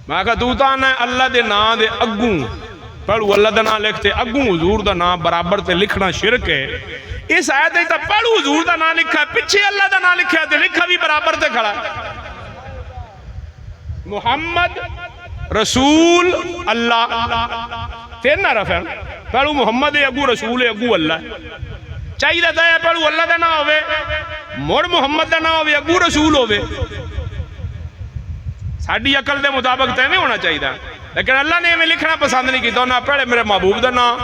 میں کہا تو تانا ہے اللہ دے نام دے اگوں پڑھو اللہ دا نام لکھتے اگوں حضور دا نام برابر تے لکھنا شرک ہے. اس آیت ہے تا پڑھو حضور دا نام لکھا ہے پچھے اللہ دا نام لکھا ہے تے لکھا بھی برابر تے کھڑا ہے. محمد رسول اللہ تین نہ رفع پڑھو محمد اگو رسول اگو اللہ چاہیے دا ہے پڑھو اللہ دا نام ہوئے مڑ محمد دا نام ہوئے اگو رسول ہوئے. ساڑھی عقل دے مطابق تے نہیں ہونا چاہیے لیکن اللہ نے ہمیں لکھنا پسند نہیں کیتا نہ پہلے میرے محبوب دا نام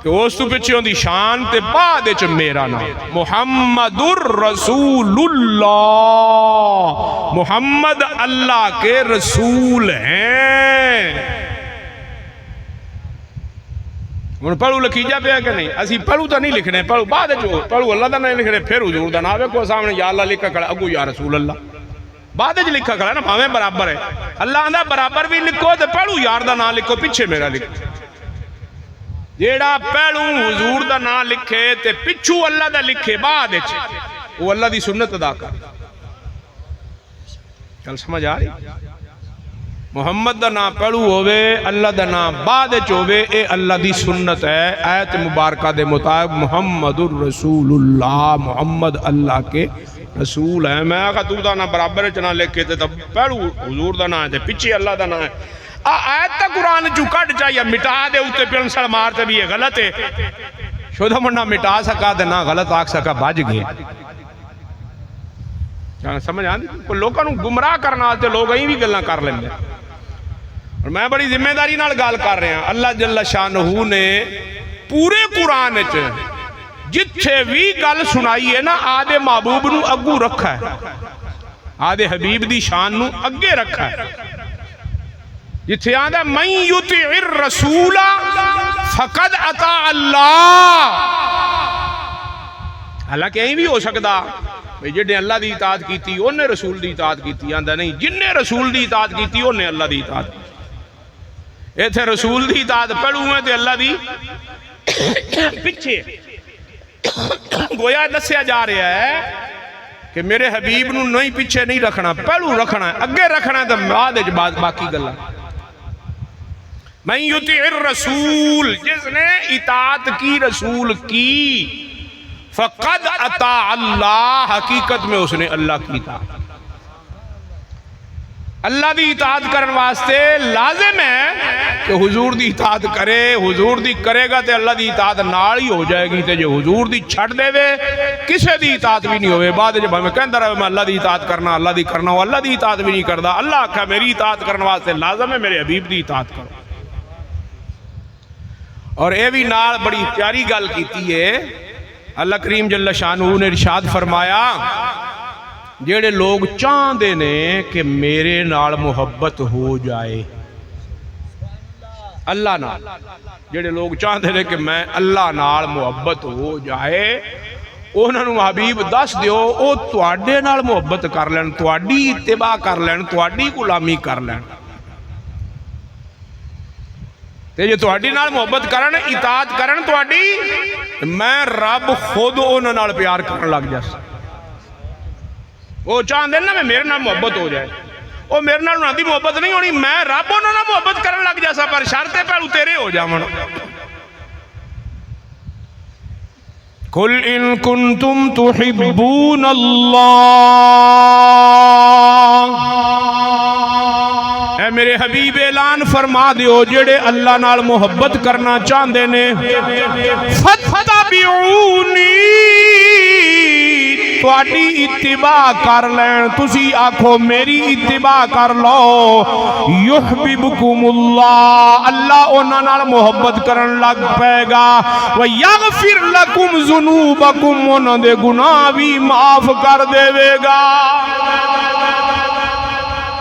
کہ اس تو پچھے ہوندی شان تے بعد وچ میرا نام محمد الرسول اللہ محمد اللہ کے رسول ہیں. پڑھو لکھیجا پیا کہ نہیں اسی پڑھو تو نہیں لکھنے پڑھو بعد جو پڑھو اللہ دا نہیں لکھنے پھر حضور دا نام کو سامنے یا اللہ لکھا کھڑا اگو یا رسول اللہ بعد جو لکھا کھڑا نا بھاویں برابر ہے اللہ آندہ برابر بھی لکھو تو پڑھو یار دا نام لکھو پیچھے میرا لکھو. جیڑا پہلو حضور دا نام لکھے تے پچھو اللہ دا لکھے بعد وہ اللہ دی سنت ادا کر. چل سمجھ آ رہی محمد دا نام پڑھو ہوئے اللہ دا نام بعد ہوئے اے اللہ دی سنت ہے. آیت مبارکہ دے مطابق محمد الرسول اللہ محمد اللہ کے رسول ہے. میں کہا تو دا نام برابر چنا لکھے تے تب پڑھو حضور دا نام ہے پیچھے اللہ دا نام ہے. آیت تا قرآن جو کٹ چاہیے مٹا دے ہوتے پینسل مارتے بھی یہ غلط ہے شدہ منہ مٹا سکا دے نہ غلط آگ سکا باج گیا. سمجھ آن دی لوگوں نے گمراہ کرنا آتے لوگ ہی بھی گلنا کر لیں. اور میں بڑی ذمہ داری نال گال کر رہے ہیں. اللہ جل شانہ نے پورے قرآن جتھے بھی گل سنائی ہے نا آدھے محبوب نو اگو رکھا ہے آدھے حبیب دی شان نو اگے رکھا ہے. جتھے آدھا من یطع الرسول فقد اطاع اللہ. حالانکہ یہی بھی ہو سکتا جنہیں اللہ دی اطاعت کیتی انہیں رسول دی اطاعت کیتی آندہ نہیں جنہیں رسول دی اطاعت کیتی انہیں اللہ دی اطاعت کیتی. ایتھے رسول دی اطاعت پڑھو ہیں تے اللہ دی پچھے گویا دسیا جا رہا ہے کہ میرے حبیب نو نہیں پیچھے نہیں رکھنا پہلو رکھنا ہے اگے رکھنا ہے تو بعد باقی گلا. من یطع الرسول جس نے اطاعت کی رسول کی فقد اطاع اللہ حقیقت میں اس نے اللہ کی اطاعت. اللہ دی اطاعت کرن واسطے لازم ہے کہ حضور دی اطاعت کرے. حضور دی کرے گا تے اللہ دی اطاعت نال ہی ہو جائے گی تے جو حضور دی چھڑ دے وے کسے دی اطاعت بھی نہیں ہوئے. بعد جب ہمیں کہندہ رہے میں اللہ دی اطاعت کرنا اللہ دی کرنا ہوں اللہ دی اطاعت بھی نہیں کردا. اللہ کہا میری اطاعت کرن واسطے لازم ہے میرے حبیب دی اطاعت کرو. اور اے بھی نال بڑی پیاری گل کیتی ہے. اللہ کریم جل شانہ نے ارشاد فرمایا جیڑے لوگ چاہندے نے کہ میرے نال محبت ہو جائے اللہ نال جیڑے لوگ چاہندے نے کہ میں اللہ نال محبت ہو جائے انہاں نوں حبیب دس دیو او تواڈے نال محبت کر لین تواڈی اتباع کر لین تواڈی غلامی کر لین. تے جو تواڈی نال محبت کرن اطاعت کرن تواڈی میں رب خود انہاں نال پیار کرن لگ جاس. وہ چاہتے نا میں میرے نال محبت ہو جائے وہ میرے نال انہاں دی محبت نہیں ہونی میں رب انہاں نال محبت کرن لگ جاسا پر شرط پہلو تیرے ہو جاون. قل ان کنتم تحبون اللہ اے میرے حبیب اعلان فرما دیو جڑے اللہ نال محبت کرنا چاہندے نے فتبعونی تواڈی اتباع کر لین تسی آکھو میری اتباع کر لو یحببکم اللہ اللہ انہاں نال محبت کرن لگ پائے گا ویغفر لکم ذنوبکم انہاں دے گناہ بھی معاف کر دے گا.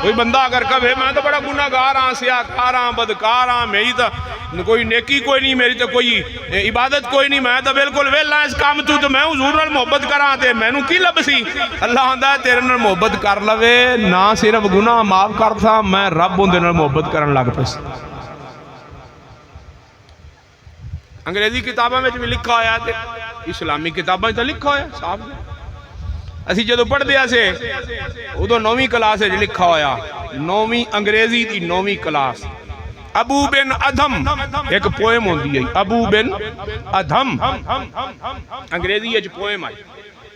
کوئی بندہ اگر کہے میں تو بڑا گناہگار ہاں سیاکار ہاں بدکار ہاں میری تو کوئی نیکی کوئی نہیں میری تو کوئی عبادت کوئی نہیں میں تو بالکل ویلا اس کام تو میں حضور نال محبت کراں تے مینوں کی لبسی. اللہ آندا ہے تیرے نال محبت کر لوے نہ صرف گناہ معاف کرتا میں رب اون دے نال محبت کرن لگ پس. انگریزی کتاباں وچ بھی لکھا ہویا تے اسلامی کتاباں تے لکھا ہویا صاحب اسی جدو پڑھ دیا سے ادو 9ویں کلاس ہے لکھا ہویا 9ویں انگریزی دی 9ویں کلاس ابو بن ادھم ایک پوئم ہوندی ہے ابو بن ادھم انگریزی ہے جو پوئم آئی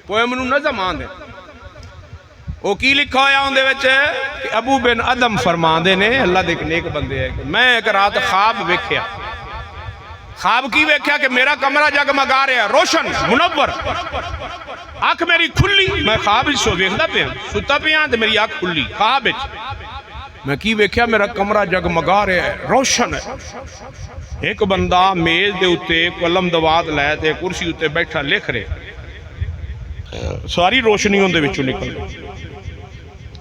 پوئم نو نظم آندے وہ کی لکھا ہویا ہوندے وچے کہ ابو بن ادھم فرماندے نے اللہ دے ایک نیک بندے ہے کہ میں ایک رات خواب ویکھیا خواب کی ویکھیا کہ میرا کمرہ جگمگا رہا ہے روشن منور آنکھ میری کھلی میں خواب سو ویکھدا پیا ستا پیا تے میری آنکھ کھلی خواب میں کی ویکھیا میرا کمرہ جگمگا رہا ہے روشن ہے ایک بندہ میز دے اتے قلم دوات لائے تے کرسی اتے بیٹھا لکھ رہے ساری روشنی ہوندے وچوں نکل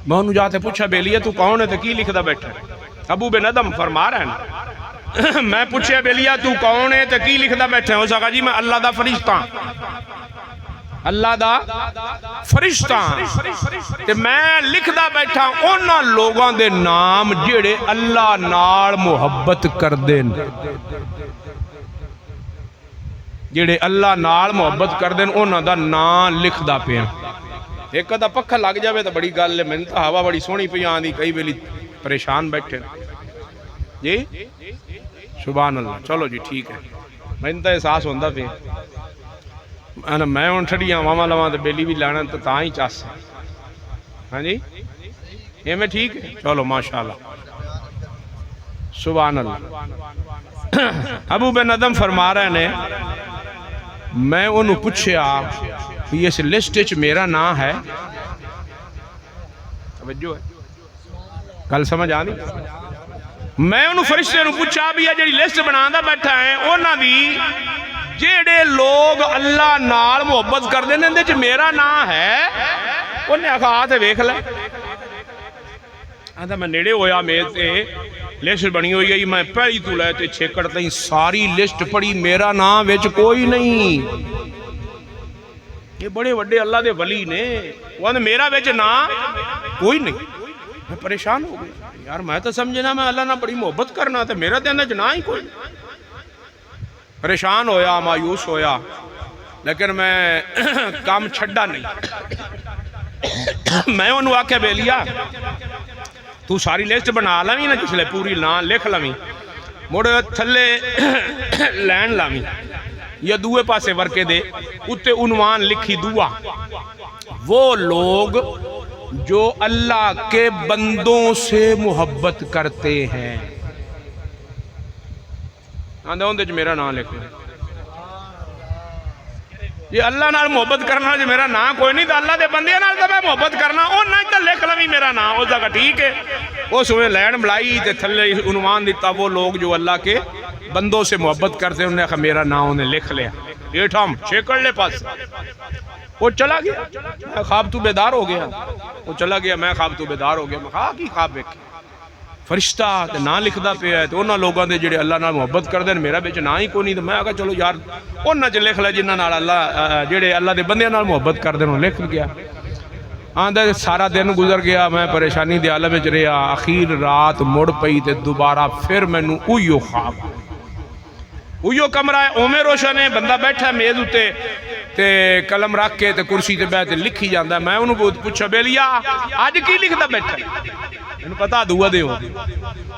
میں انہوں جاتے پوچھا بیلیہ تو کون ہے تو کی لکھدا بیٹھا ابو بن ادھم فرما رہا ہے نا میں پوچھا بیلیہ تو کون ہے تو کی لکھدا بیٹھا ہو سکا جی میں اللہ دا فرشتہ اللہ دا فرشتہ تے میں لکھدا بیٹھا اونا لوگاں دے نام جڑے اللہ نال محبت کر دین جڑے اللہ نال محبت کر دین اونا دا نام لکھدا پیا ایک دا پکھا لگ جاوے تو بڑی گل ہے میں تو ہوا بڑی سونی پہ آندھی کئی ویلی پریشان بیٹھے جی سبحان اللہ چلو جی ٹھیک ہے میں تو احساس ہوندہ پہ میں ان ٹھڑیاں ماما لواں تو بیلی بھی لانا تو تاں ہی چاس ہاں جی یہ میں ٹھیک ہے چلو ماشاءاللہ سبحان اللہ ابو بن ادھم فرما رہے نے میں انہوں پوچھیا یہ اس لسٹ چ میرا نام ہے توجہ ہے کل سمجھ آنی میں انہوں فرشتے نو پوچھا بھی ہے جڑی لسٹ بناندہ بیٹھا ہے اونا بھی جیڑے لوگ اللہ نال محبت کر دینے اندے چ میرا نام ہے انہیں آخا آتے ویکھ لے آتا میں نیڑے ہویا میز تے لسٹ بنی ہوئی گئی میں پہلی تو لے تے چھکڑ تائیں ساری لسٹ پڑی میرا نام ویچ کوئی نہیں یہ بڑے وڈے اللہ دے ولی نے وہ میرا ویچ نام کوئی نہیں میں پریشان ہو گئی یار میں تو سمجھنا میں اللہ نہ بڑی محبت کرنا تھا میرا دے اندر نام ہی کوئی نہیں پریشان ہویا مایوس ہویا لیکن میں کام چھڑا نہیں میں انہوں آکے بیلیا تو ساری لسٹ بنا لامی نا جس لے پوری نام لکھ لامی موڑے تھلے لین لامی یا دوے پاسے ورکے دے اتے عنوان لکھی دعا وہ لوگ جو اللہ کے بندوں سے محبت کرتے ہیں آندھا ہوندے جو میرا نام لکھ لیں یہ اللہ نال محبت کرنا جو میرا نام کوئی نہیں تو اللہ دے بندے نال تو میں محبت کرنا او نہ تو لکھ لیں میرا نام اس جگہ ٹھیک ہے اس میں لین بلائی تے تھلے عنوان دیتا وہ لوگ جو اللہ کے بندوں سے محبت کرتے ہیں انہیں کہا میرا نام انہیں لکھ لیا یہ ٹھام چھیکڑ لے پاس وہ چلا گیا میں خواب تو بیدار ہو گیا وہ چلا گیا میں خواب تو بیدار ہو گیا میں کہا کی خواب بیکھے فرشتہ تے نہ لکھدا پیا ہے تو انہاں لوگاں دے جڑے اللہ نال محبت کردے میرا وچ نہ ہی کوئی نہیں تو میں آکھا چلو یار انہاں چ لکھ لے جنہاں نال اللہ جڑے اللہ دے بندیاں نال محبت کردے انہاں لکھ گیا آندھا سارا دن گزر گیا میں پریشانی دے عالم وچ رہیا اخیر رات مڑ پئی تے دوبارہ پھر مینوں اوہیو خواب اوہیو کمرہ ہے اومے روشن ہے بندہ بیٹھا ہے میز اتے تے قلم رکھ کے تے کرسی تے بیٹھ لکھی جاندا ہے میں انہوں پوچھا بیلیا آج کی لکھدا بیٹھا انہوں پتا دعا دے ہو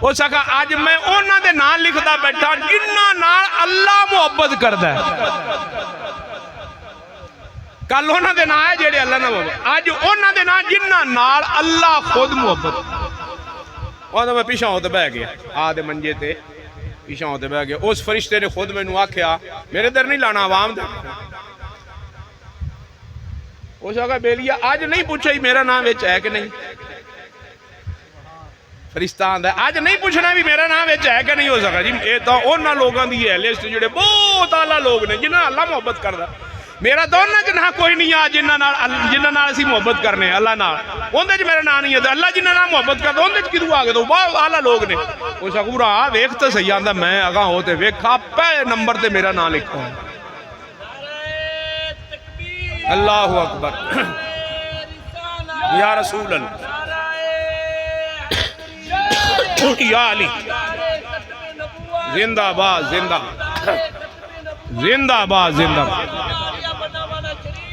وہ سکا آج میں اونا دے نام لکھدا بیٹھا جنہ نال اللہ محبت کردا ہے کل اونا دے نام ہے جیڑے اللہ نہ محبت آج اونا دے نام جنہ نال اللہ خود محبت وہ میں پیشاں ہوتے بہ گیا آدھے منجے تے پیشاں ہوتے بہ گیا اس فرشتے نے خود میں نو آکھیا میرے در نہیں لانا عوام دے وہ سکا بیلیا آج نہیں پوچھا ہی میرا نام ویچ ہے کہ نہیں فرشتہ آندہ ہے آج نہیں پوچھنا بھی میرا نام ویچ ہے کہ نہیں ہو سکا جی اے تو اونا لوگاں دی ہے لسٹ جڑے بہت آلہ لوگ نے جنہاں اللہ محبت کردہ میرا تو انہاں جنہاں کوئی نہیں آ جنہاں نال اسی محبت کرنے اللہ نال اندے جو میرا نام نہیں ہے اللہ جنہاں نال محبت کردہ اندے جو کدو آگے تو بہت آلہ لوگ نے وہ سکورا ویکھ تو صحیح آندہ میں آگاں ہوتے ویکھا پہلے نمبر تے میرا نام لکھا ہوں اللہ اکبر یا رسول اللہ یا علی زندہ باد زندہ زندہ باد زندہ باد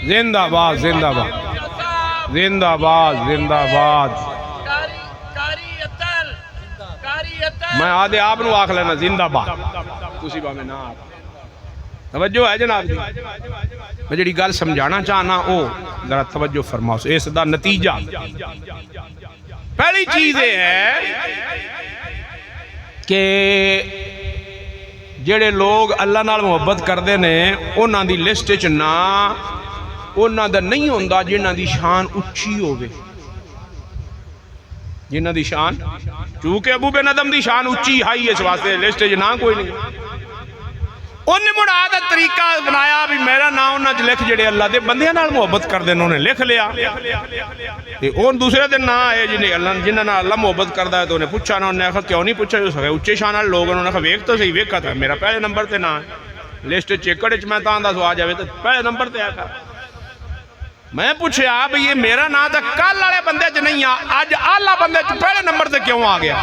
زندہ باد زندہ باد زندہ باد زندہ باد. میں آدھے آپ نو آکھ لینا زندہ باد تسی با میں نہ آکھ. توجہ ہے جناب جی. میں جڑی گل سمجھانا چاہنا او ذرا توجہ فرماؤ. اس دا نتیجہ پہلی چیز یہ ہے کہ جڑے لوگ اللہ نال محبت کردے نے انہاں دی لسٹ وچ نہ انہاں دا نہیں ہوندا جنہاں دی شان اچھی ہوے. جنہاں دی شان چونکہ ابو بن ادم دی شان اچھی ہائی اس واسطے لسٹ وچ نہ کوئی نہیں. انہیں مڑا دا طریقہ بنایا بھی میرا نام انہاں چ لکھ جڑے اللہ دے بندیاں نال محبت کردے نے انہیں لکھ لیا. اون دوسرے دن نہ آئے جنہاں نال اللہ محبت کردا ہے تو انہیں پوچھا نہ. انہیں آخر کیوں نہیں پوچھا جو سکے اچھے شان والے لوگ انہوں نے کہا ویکھ تو صحیح ویکھا تھا میرا پہلے نمبر تے نہ ہے لسٹ چیکڑ وچ. میں تاں دا سو آ جاوے تے پہلے نمبر تے آیا کر. میں پوچھیا بھئی یہ میرا نام تے کل والے بندے چ نہیں آ اج اعلی بندے چ پہلے نمبر تے کیوں آ گیا؟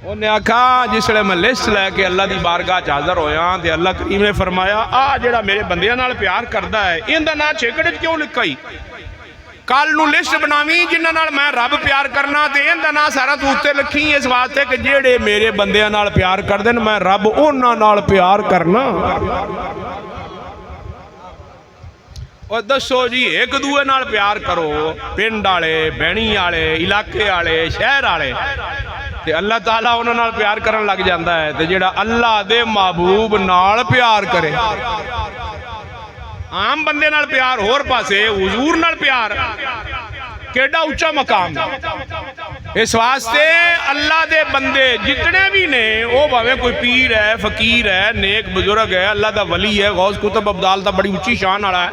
انہیں آکھا جس لئے میں لسٹ لے کے اللہ دی بارگاہ حاضر ہویا تے اللہ کریم نے فرمایا آ جڑا میرے بندیاں نال پیار کردا ہے ان دا نام چیکڑ وچ کیوں لکھائی؟ کل نو لسٹ بناویں جنہاں نال میں رب پیار کرنا تے ان دا نام سارا تو اُتے لکھی اس واسطے کہ جڑے میرے بندیاں نال پیار کردے نے میں رب انہاں نال پیار کرنا. اور دسو جی ایک دوے نال پیار کرو پنڈ والے بہنی والے علاقے والے شہر والے تے اللہ تعالیٰ انہاں نال پیار کرن لگ جاندا ہے. تے جڑا اللہ دے محبوب نال پیار کرے عام بندے نال پیار ہور پاسے حضور نال پیار کیڑا اونچا مقام ہے. اس واسطے اللہ دے بندے جتنے بھی نے او بھاویں کوئی پیر ہے فقیر ہے نیک بزرگ ہے اللہ دا ولی ہے غوث قطب ابدال دا بڑی اونچی شان والا ہے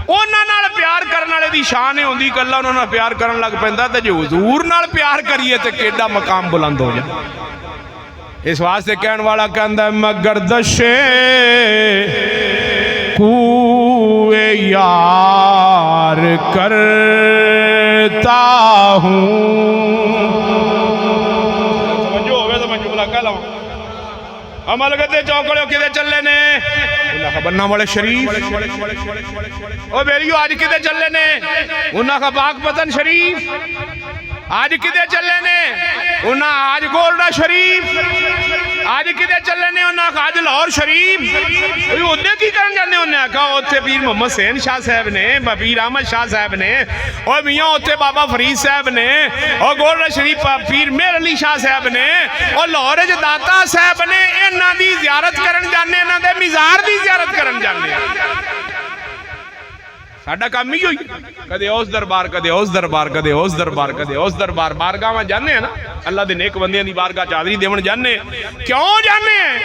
انہاں نال پیار کرن والے دی شان ہے ہوندی کہ اللہ انہاں نال پیار کرن لگ پیندا تے جو حضور نال پیار کریے تے کیڑا مقام بلند ہو جائے. اس واسطے کہن والا کہندا ہے میں گردش کوئے یار کرتا ہوں. توجہ ہوئے تو میں جملہ کہہ لوں عمل کرتے چوکڑے کدے چلے نے انہاں کا بننا والے شریف او بیریو آج کدے چلے نے انہاں کا پاک پتن شریف آج کدے چلے نے انہاں آج گولڈا شریف آج کدے چلے نے انہاں کا آج لاہور شریف. ادھے کی کرن جانے انہاں کہا اتھے پیر محمد حسین شاہ صاحب نے پیر احمد شاہ صاحب نے اور میاں اتھے بابا فرید صاحب نے اور گولڈا شریف پیر میر علی شاہ صاحب نے اور لاہور داتا صاحب نے انہاں دی زیارت کرن جانے انہاں دے مزار دی زیارت کرن جانے. ساڈا کام ہی ہوئی کدے اس دربار کدے اس دربار کدے اس دربار کدے اس دربار بارگاہ میں جانے ہیں نا اللہ دے نیک بندیاں دی بارگاہ چادری دیون جانے کیوں جانے ہیں؟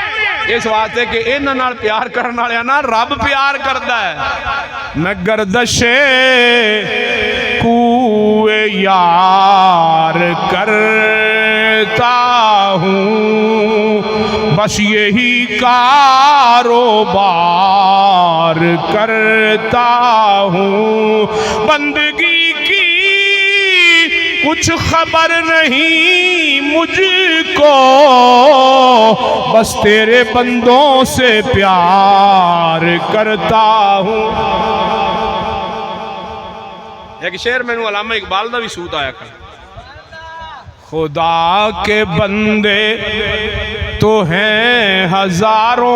اس واسطے کہ انہاں نال پیار کرن والے نا رب پیار کردا ہے. میں گردش کوئے یار کرتا ہوں بس یہی کاروبار کرتا ہوں. بندگی کی کچھ خبر نہیں مجھ کو بس تیرے بندوں سے پیار کرتا ہوں. ایک شعر میں نے علامہ اقبال دا بھی سوت آیا کر خدا کے بندے تو ہیں ہزاروں